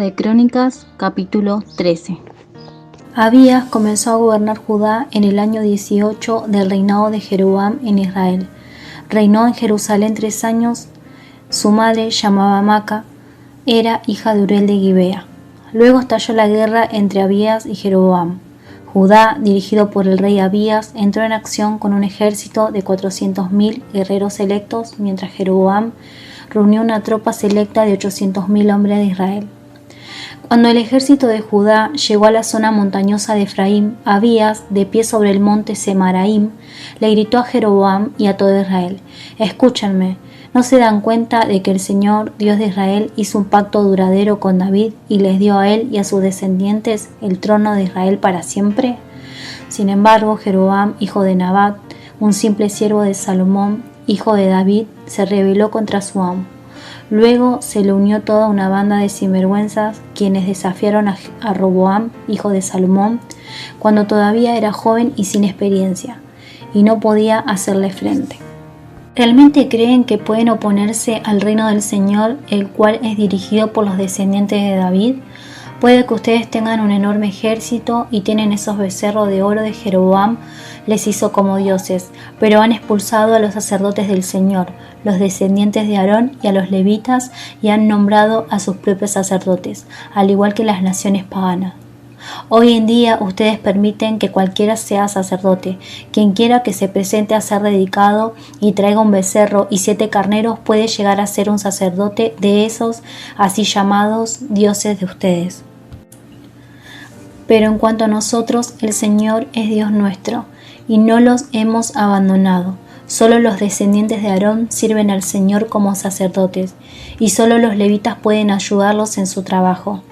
de Crónicas, capítulo 13. Abías comenzó a gobernar Judá en el año 18 del reinado de Jeroboam en Israel. Reinó en Jerusalén 3 años. Su madre, llamada Maca, era hija de Uriel de Gibea. Luego estalló la guerra entre Abías y Jeroboam. Judá, dirigido por el rey Abías, entró en acción con un ejército de 400.000 guerreros electos, mientras Jeroboam reunió una tropa selecta de 800.000 hombres de Israel. Cuando el ejército de Judá llegó a la zona montañosa de Efraín, Abías, de pie sobre el monte Semaraim, le gritó a Jeroboam y a todo Israel: «Escúchenme, ¿no se dan cuenta de que el Señor, Dios de Israel, hizo un pacto duradero con David y les dio a él y a sus descendientes el trono de Israel para siempre?» Sin embargo, Jeroboam, hijo de Nabat, un simple siervo de Salomón, hijo de David, se rebeló contra su amo. Luego se le unió toda una banda de sinvergüenzas, quienes desafiaron a Roboam, hijo de Salomón, cuando todavía era joven y sin experiencia, y no podía hacerle frente. ¿Realmente creen que pueden oponerse al reino del Señor, el cual es dirigido por los descendientes de David? Puede que ustedes tengan un enorme ejército y tienen esos becerros de oro de Jeroboam, les hizo como dioses, pero han expulsado a los sacerdotes del Señor, los descendientes de Aarón, y a los levitas, y han nombrado a sus propios sacerdotes, al igual que las naciones paganas. Hoy en día ustedes permiten que cualquiera sea sacerdote. Quien quiera que se presente a ser dedicado y traiga un becerro y 7 carneros puede llegar a ser un sacerdote de esos así llamados dioses de ustedes. Pero en cuanto a nosotros, el Señor es Dios nuestro, y no los hemos abandonado. Solo los descendientes de Aarón sirven al Señor como sacerdotes, y solo los levitas pueden ayudarlos en su trabajo.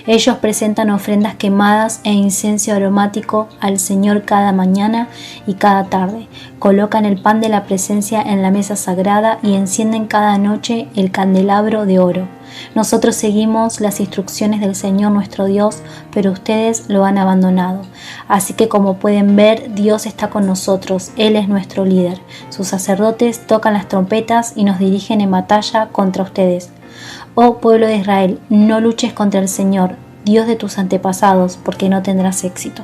Ellos presentan ofrendas quemadas e incienso aromático al Señor cada mañana y cada tarde. Colocan el pan de la presencia en la mesa sagrada y encienden cada noche el candelabro de oro. Nosotros seguimos las instrucciones del Señor nuestro Dios, pero ustedes lo han abandonado. Así que, como pueden ver, Dios está con nosotros. Él es nuestro líder. Sus sacerdotes tocan las trompetas y nos dirigen en batalla contra ustedes. Oh pueblo de Israel, no luches contra el Señor, Dios de tus antepasados, porque no tendrás éxito.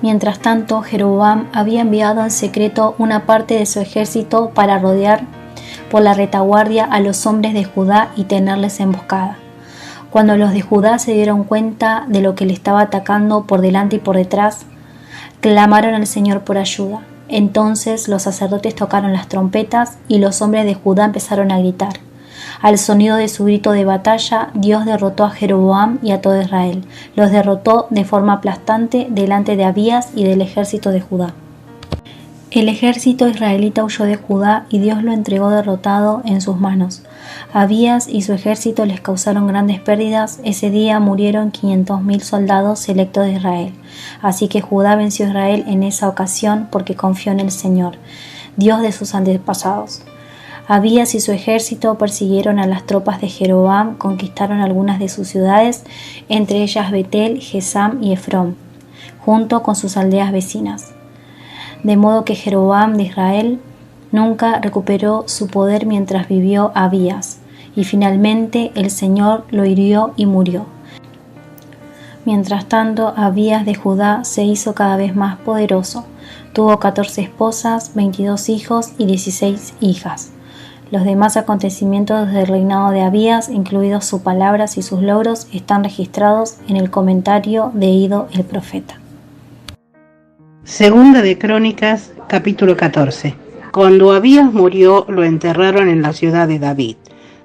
Mientras tanto, Jeroboam había enviado en secreto una parte de su ejército para rodear por la retaguardia a los hombres de Judá y tenerles emboscada. Cuando los de Judá se dieron cuenta de lo que le estaba atacando por delante y por detrás, clamaron al Señor por ayuda. Entonces los sacerdotes tocaron las trompetas y los hombres de Judá empezaron a gritar. Al sonido de su grito de batalla, Dios derrotó a Jeroboam y a todo Israel. Los derrotó de forma aplastante delante de Abías y del ejército de Judá. El ejército israelita huyó de Judá y Dios lo entregó derrotado en sus manos. Abías y su ejército les causaron grandes pérdidas. Ese día murieron 500.000 soldados selectos de Israel. Así que Judá venció a Israel en esa ocasión porque confió en el Señor, Dios de sus antepasados. Abías y su ejército persiguieron a las tropas de Jeroboam, conquistaron algunas de sus ciudades, entre ellas Betel, Gesam y Efrón, junto con sus aldeas vecinas. De modo que Jeroboam de Israel nunca recuperó su poder mientras vivió Abías, y finalmente el Señor lo hirió y murió. Mientras tanto, Abías de Judá se hizo cada vez más poderoso. Tuvo 14 esposas, 22 hijos y 16 hijas. Los demás acontecimientos del reinado de Abías, incluidos sus palabras y sus logros, están registrados en el comentario de Ido el profeta. Segunda de Crónicas, capítulo 14. Cuando Abías murió, lo enterraron en la ciudad de David.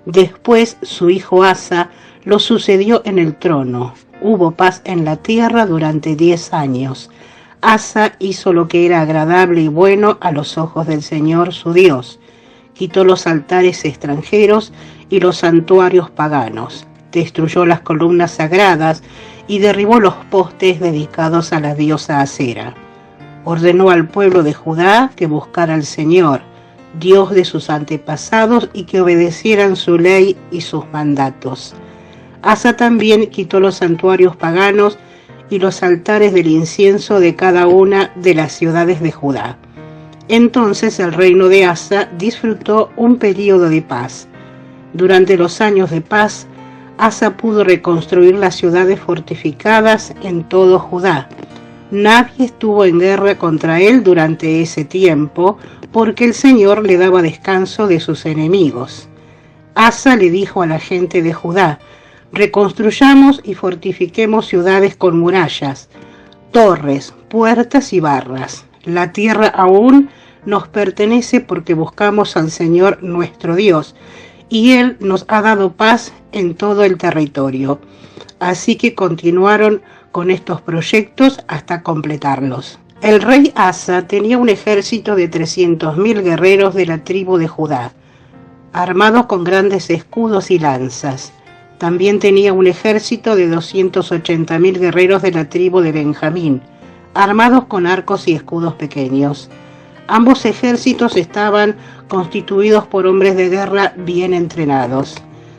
Después su hijo Asa lo sucedió en el trono. Hubo paz en la tierra durante 10 años. Asa hizo lo que era agradable y bueno a los ojos del Señor su Dios. Quitó los altares extranjeros y los santuarios paganos. Destruyó las columnas sagradas y derribó los postes dedicados a la diosa Acera. Ordenó al pueblo de Judá que buscara al Señor, Dios de sus antepasados, y que obedecieran su ley y sus mandatos. Asa también quitó los santuarios paganos y los altares del incienso de cada una de las ciudades de Judá. Entonces el reino de Asa disfrutó un período de paz. Durante los años de paz, Asa pudo reconstruir las ciudades fortificadas en todo Judá. Nadie estuvo en guerra contra él durante ese tiempo, porque el Señor le daba descanso de sus enemigos. Asa le dijo a la gente de Judá: reconstruyamos y fortifiquemos ciudades con murallas, torres, puertas y barras. La tierra aún nos pertenece porque buscamos al Señor nuestro Dios, y Él nos ha dado paz en todo el territorio. Así que continuaron con estos proyectos hasta completarlos. El rey Asa tenía un ejército de 300.000 guerreros de la tribu de Judá, armados con grandes escudos y lanzas. También tenía un ejército de 280.000 guerreros de la tribu de Benjamín, armados con arcos y escudos pequeños. Ambos ejércitos estaban constituidos por hombres de guerra bien entrenados.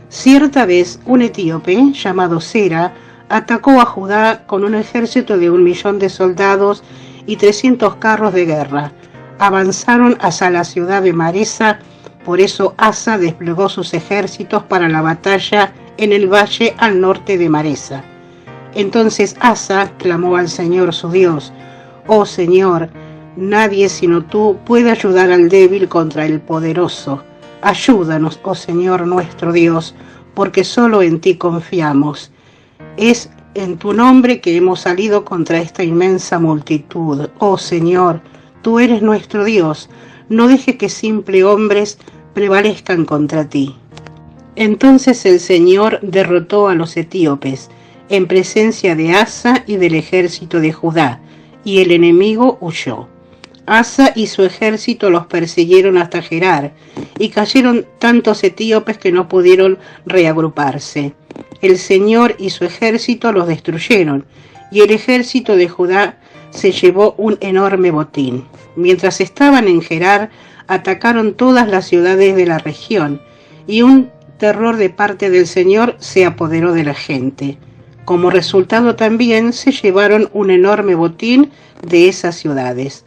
Cierta vez, un etíope llamado Sera atacó a Judá con un ejército de 1.000.000 de soldados y 300 carros de guerra. Avanzaron hacia la ciudad de Maresa, por eso Asa desplegó sus ejércitos para la batalla en el valle al norte de Maresa. Entonces Asa clamó al Señor su Dios: «Oh Señor, nadie sino tú puede ayudar al débil contra el poderoso. Ayúdanos, oh Señor nuestro Dios, porque solo en ti confiamos. Es en tu nombre que hemos salido contra esta inmensa multitud. Oh Señor, tú eres nuestro Dios. No deje que simples hombres prevalezcan contra ti». Entonces el Señor derrotó a los etíopes en presencia de Asa y del ejército de Judá, y el enemigo huyó. Asa y su ejército los persiguieron hasta Gerar, y cayeron tantos etíopes que no pudieron reagruparse. El Señor y su ejército los destruyeron, y el ejército de Judá se llevó un enorme botín. Mientras estaban en Gerar, atacaron todas las ciudades de la región, y un terror de parte del Señor se apoderó de la gente. Como resultado también se llevaron un enorme botín de esas ciudades.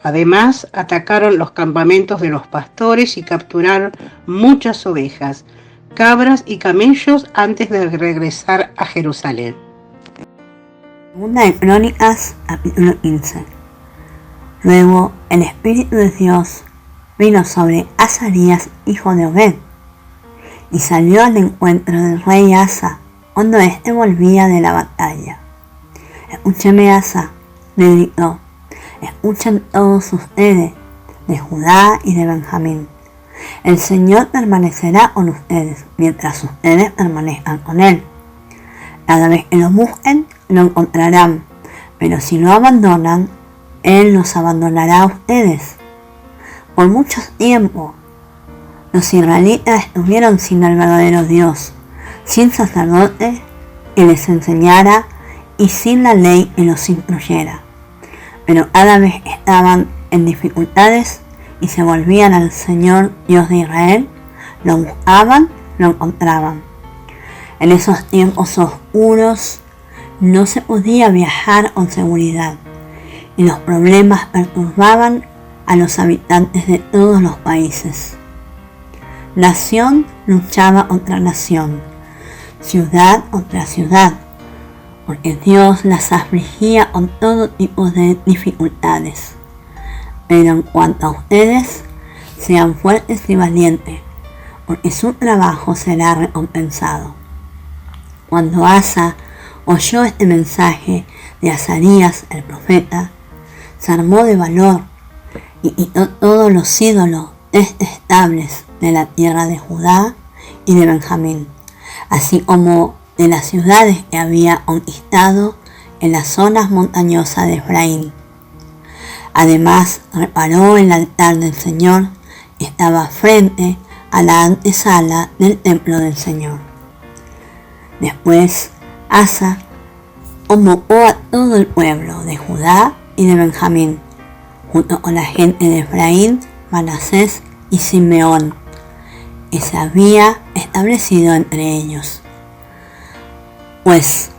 Además, atacaron los campamentos de los pastores y capturaron muchas ovejas, cabras y camellos antes de regresar a Jerusalén. Segunda de Crónicas, capítulo 15. Luego el Espíritu de Dios vino sobre Azarías, hijo de Obed, y salió al encuentro del rey Asa, cuando éste volvía de la batalla. «Escúcheme, Asa», le gritó, «escuchen todos ustedes, de Judá y de Benjamín. El Señor permanecerá con ustedes, mientras ustedes permanezcan con Él. Cada vez que lo busquen, lo encontrarán, pero si lo abandonan, Él los abandonará a ustedes. Por mucho tiempo, los israelitas estuvieron sin el verdadero Dios, sin sacerdote que les enseñara y sin la ley que los instruyera. Pero cada vez estaban en dificultades y se volvían al Señor Dios de Israel, lo buscaban, lo encontraban. En esos tiempos oscuros no se podía viajar con seguridad y los problemas perturbaban a los habitantes de todos los países. Nación luchaba contra nación, ciudad contra ciudad, porque Dios las afligía con todo tipo de dificultades. Pero en cuanto a ustedes, sean fuertes y valientes, porque su trabajo será recompensado. Cuando Asa oyó este mensaje de Azarías el profeta, se armó de valor y quitó todos los ídolos detestables de la tierra de Judá y de Benjamín, así como de las ciudades que había conquistado en las zonas montañosas de Efraín. Además, reparó el altar del Señor que estaba frente a la antesala del templo del Señor. Después, Asa convocó a todo el pueblo de Judá y de Benjamín, junto con la gente de Efraín, Manasés y Simeón, que se había establecido entre ellos. Pues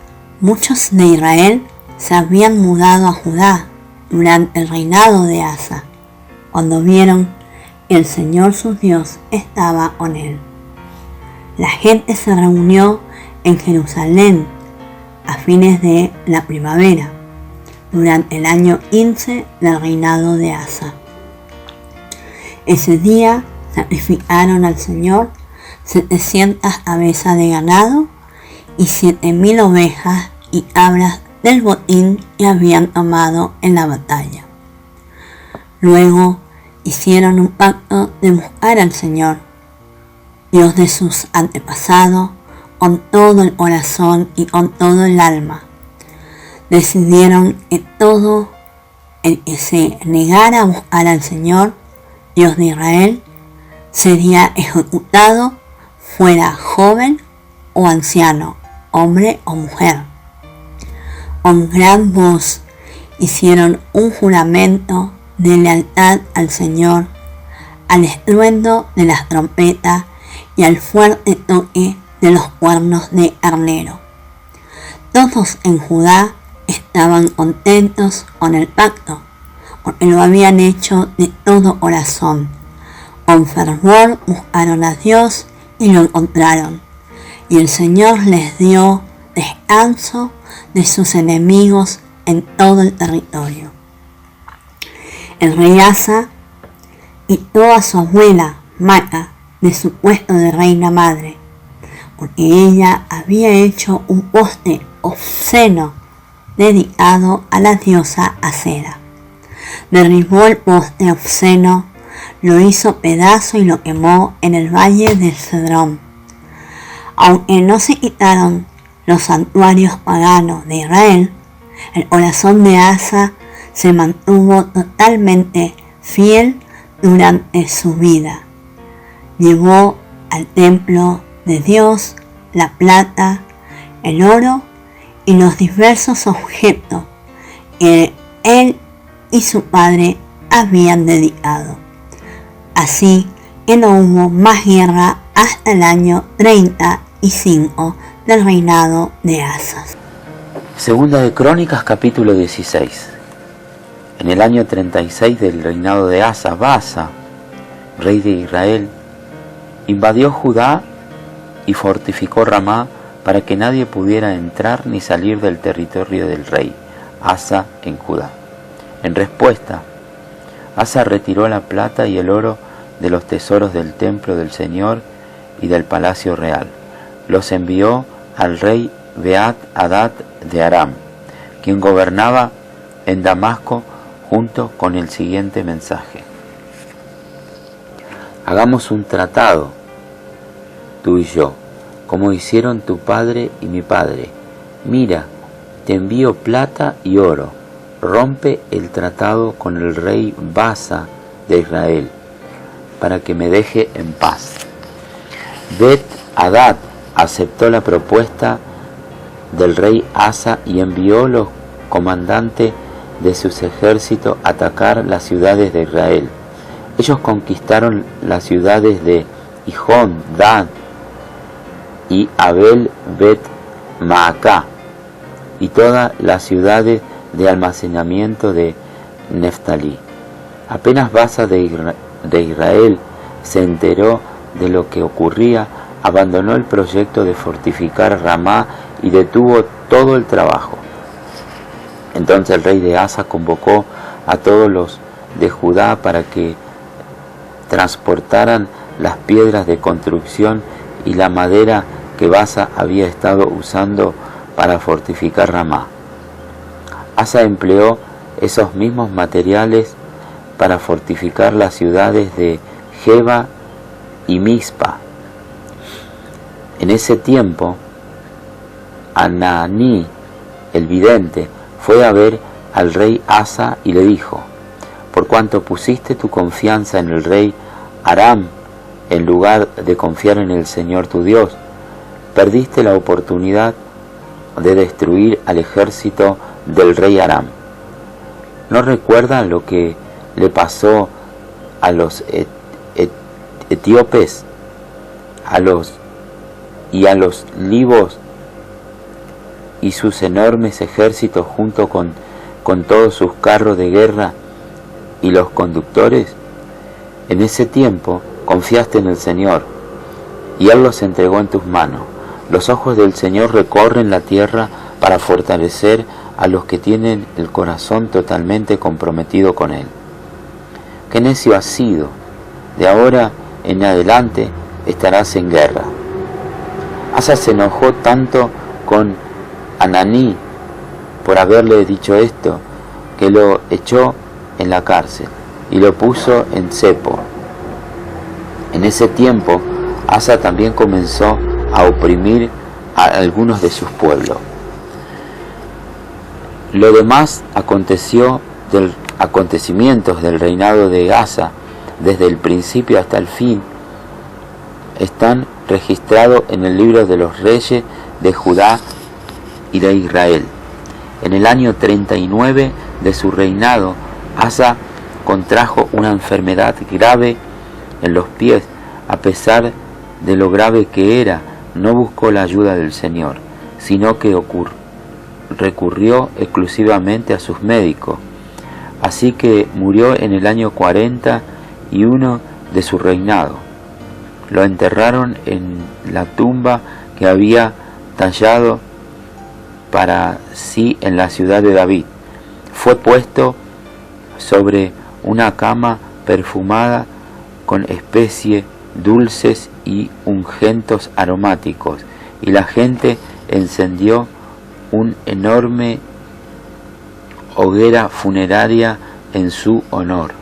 muchos de Israel se habían mudado a Judá durante el reinado de Asa, cuando vieron que el Señor su Dios estaba con él. La gente se reunió en Jerusalén a fines de la primavera, durante el año 15 del reinado de Asa. Ese día sacrificaron al Señor 700 cabezas de ganado y 7,000 ovejas y cabras del botín que habían tomado en la batalla. Luego hicieron un pacto de buscar al Señor, Dios de sus antepasados, con todo el corazón y con todo el alma. Decidieron que todo el que se negara a buscar al Señor, Dios de Israel, sería ejecutado, fuera joven o anciano, hombre o mujer. Con gran voz hicieron un juramento de lealtad al Señor, al estruendo de las trompetas y al fuerte toque de los cuernos de carnero. Todos en Judá estaban contentos con el pacto, porque lo habían hecho de todo corazón. Con fervor buscaron a Dios y lo encontraron, y el Señor les dio descanso de sus enemigos en todo el territorio. El rey Asa quitó a su abuela Maaca de su puesto de reina madre, porque ella había hecho un poste obsceno dedicado a la diosa Acera. Derribó el poste obsceno, lo hizo pedazo y lo quemó en el valle del Cedrón. Aunque no se quitaron los santuarios paganos de Israel, el corazón de Asa se mantuvo totalmente fiel durante su vida. Llevó al templo de Dios la plata, el oro y los diversos objetos que él y su padre habían dedicado. Así que no hubo más guerra hasta el año 35 del reinado de Asa. Segunda de Crónicas, capítulo 16. En el año 36 del reinado de Asa, Baasa, rey de Israel, invadió Judá y fortificó Ramá para que nadie pudiera entrar ni salir del territorio del rey Asa en Judá. En respuesta, Asa retiró la plata y el oro de los tesoros del templo del Señor y del palacio real. Los envió al rey Beat-Hadad de Aram, quien gobernaba en Damasco, junto con el siguiente mensaje: hagamos un tratado, tú y yo, como hicieron tu padre y mi padre. Mira, te envío plata y oro. Rompe el tratado con el rey Baasa de Israel, para que me deje en paz. Bet-Hadad aceptó la propuesta del rey Asa y envió los comandantes de sus ejércitos a atacar las ciudades de Israel. Ellos conquistaron las ciudades de Hijón, Dan y Abel Bet-Maacá y todas las ciudades de almacenamiento de Neftalí. Apenas Baasa de Israel se enteró de lo que ocurría, abandonó el proyecto de fortificar Ramá y detuvo todo el trabajo. Entonces el rey de Asa convocó a todos los de Judá para que transportaran las piedras de construcción y la madera que Baasa había estado usando para fortificar Ramá. Asa empleó esos mismos materiales para fortificar las ciudades de Geba y Mizpa. En ese tiempo, Ananí, el vidente, fue a ver al rey Asa y le dijo: por cuanto pusiste tu confianza en el rey Aram en lugar de confiar en el Señor tu Dios, perdiste la oportunidad de destruir al ejército del rey Aram. ¿No recuerdan lo que le pasó a los etíopes, a los libos y sus enormes ejércitos junto con todos sus carros de guerra y los conductores? En ese tiempo confiaste en el Señor y Él los entregó en tus manos. Los ojos del Señor recorren la tierra para fortalecer a los que tienen el corazón totalmente comprometido con Él. ¡Qué necio has sido! De ahora en adelante estarás en guerra. Asa se enojó tanto con Ananí por haberle dicho esto, que lo echó en la cárcel y lo puso en cepo. En ese tiempo, Asa también comenzó a oprimir a algunos de sus pueblos. Lo demás acontecimientos del reinado de Asa, desde el principio hasta el fin, están registrados en el libro de los reyes de Judá y de Israel. En el año 39 de su reinado, Asa contrajo una enfermedad grave en los pies. A pesar de lo grave que era, no buscó la ayuda del Señor, sino que recurrió exclusivamente a sus médicos. Así que murió en el año 41 de su reinado. Lo enterraron en la tumba que había tallado para sí en la ciudad de David. Fue puesto sobre una cama perfumada con especies dulces y ungüentos aromáticos, y la gente encendió una enorme hoguera funeraria en su honor.